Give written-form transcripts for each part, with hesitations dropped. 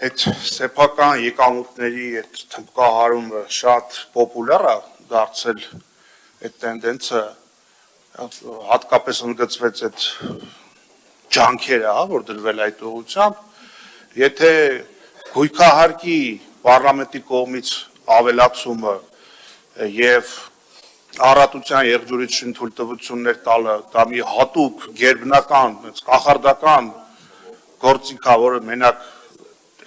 այդ սեփական եկամուտների այդ թմբկահարումը շատ պոպուլյար է դարձել այդ տենդենսը հատկապես ընդգծվեց այդ ջանքերը, որ դրվել այդ ուղղությամբ եթե գույքահարկի պարլամենտի կողմից ավելացումը եւ առատության եղջյուրիչին թույլտվություններ տալը դա մի հատուկ գերբնական կախարդական գործիք է, որը մենակ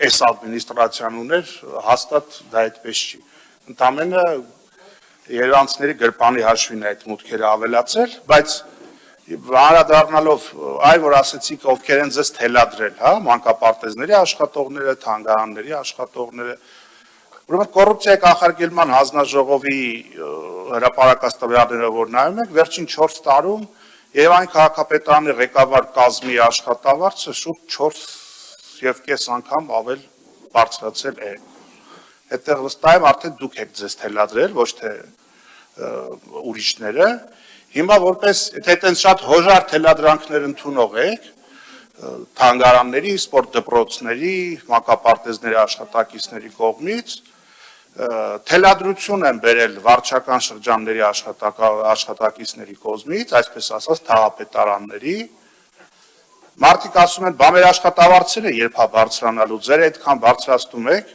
այս ադմինիստրացիան ուներ, հաստատ դա այդպես չի։ Ընդամենը երևանցիների գրպանի հաշվին է այդ մուտքերը ավելացել, բայց անդրադառնալով այն, որ ասեցիք, ովքեր են ձեզ թելադրել, հա, մանկապարտեզների աշխատողները, թանգարանների աշխատողները, ուրեմն կոռուպցիայի կանխարգելման հանձնաժողովի հրապարակած տվյալները, որ նայում եք, վերջին 4 տարում Երևանի քաղաքապետարանի ղեկավար կազմի աշխատավարձը շուրջ 4.5 անգամ ավել բարձրացել է։ Այդտեղ վստահ եմ արդեն դուք եք ձեզ թելադրել, ոչ թե ուրիշները։ Հիմա որպես եթե այդպես շատ հոժար թելադրանքներ ընդունող եք, թանգարանների, սպորտ դպրոցների, մանկապարտեզների աշխատակիցների կողմից թելադրություն են բերել վարչական շրջանների աշխատակիցների կողմից, այսպես ասած թաղապետարանների, մարդիկ ասում են, բա մեր աշխատավարձերը երբ է բարձրանալու, ձեր այդքան բարձրացնում եք,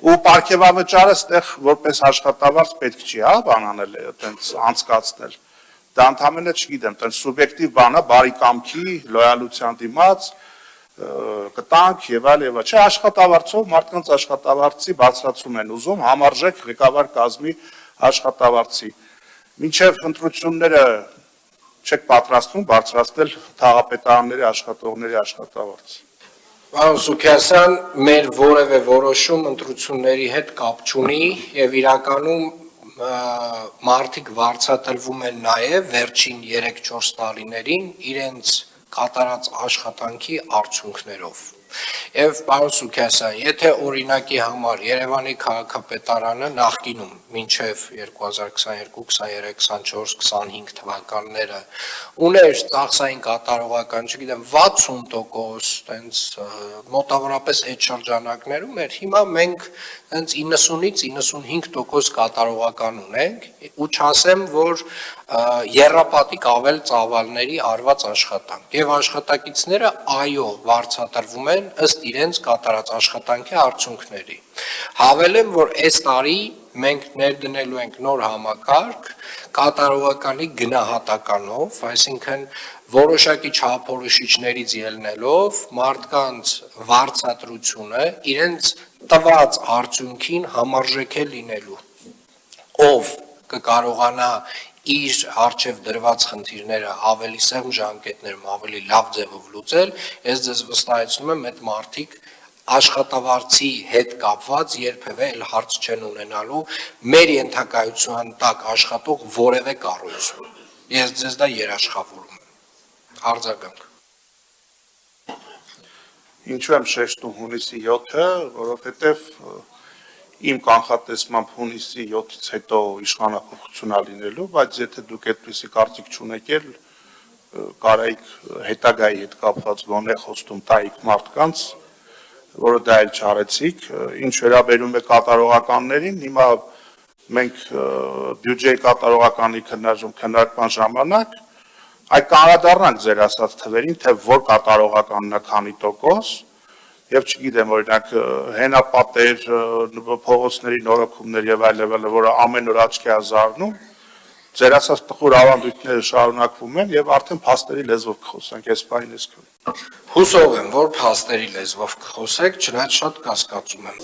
ու պարգևավճարը ստեղ որպես աշխատավարձ պետք չի, հա, բան անել, այտենց անցկացնել, դա ընդամենը չգիտեմ, այտենց սուբյեկտիվ բան է, բարի կամքի, լոյալության դիմաց, կտանք եւ այլ եւ այլ, չէ, աշխատավարձով մարդկանց աշխատավարձի բարձրացում են ուզում, համարժեք ղեկավար կազմի աշխատավարձի, մինչեւ ընտրությունները չեք պատրաստվում բարձրացնել թաղապետարանների աշխատողների աշխատավարձ։ Պարոն Սուքիասյան, մեր որևէ որոշում ընտրությունների հետ կապ չունի եւ իրականում մարդիկ վարձատրվում են նաեւ վերջին 3-4 տարիներին իրենց կատարած աշխատանքի արդյունքներով։ Եվ պարոն Սուքիասյան, եթե օրինակի համար Երևանի քաղաքապետարանը նախկինում մինչև 2022, 23, 24, 25 թվականները ուներ ծախսային կատարողական, չգիտեմ, 60%, տենց մոտավորապես այդ շրջանակներում էր, հիմա մենք տենց 90-ից 95% կատարողական ունենք, ու չասեմ, որ եռապատիկ ավել ծավալների արված աշխատանք, եւ աշխատակիցները այո վարձատրվում են ըստ իրենց կատարած աշխատանքի արդյունքների։ Հավելեմ, որ այս տարի մենք ներդնելու ենք նոր համակարգ կատարողականի գնահատականով, այսինքն որոշակի չափորոշիչներից ելնելով մարդկանց վարձատրությունը իրենց տված արդյունքին համարժեք է լինելու, ով կկարողանա իր արժև դրված խնդիրները ավելի սեղմ ժամկետներում ավելի լավ ձևով լուծել, ես ձեզ վստահեցնում եմ, այդ մարդիկ աշխատավարձի հետ կապված երբևէ էլ հարց չեն ունենալու մեր ենթակայության տակ աշխատող որևէ կառույցում։ Ես ձեզ դա երաշխավորում եմ։ Արձագանք։ Ինչու եմ շեշտում հունիսի 7-ը, որովհետև իմ կանխատեսմամբ հունիսի 7-ից հետո իշխանափոխություն է լինելու, բայց եթե դուք այդպիսի կարծիք չունեք, կարայիք հետագայի հետ կապված գոնե խոստում տայիք մարդկանց, որը դա էլ չարեցիք, ինչ վերաբերում է կատարողականներին, հիմա մենք բյուջեի կատարողականի քննարկման ժամանակ այդ կանրադառնանք ձեր ասած թվերին, թե որ կատարողականն է քանի տոկոս, եւ չգիտեմ, օրինակ հենապատեր, փողոցների նորոգումներ եւ այլն, որը ամեն օր աչքի է զարնում, ձեր ասած տխուր ավանդույթները շարունակվում են եւ արդեն փաստերի լեզվով կխոսենք, այս բանին էսքան։ Հուսով եմ, որ փաստերի լեզվով կխոսեք, չնայած շատ կասկածում եմ։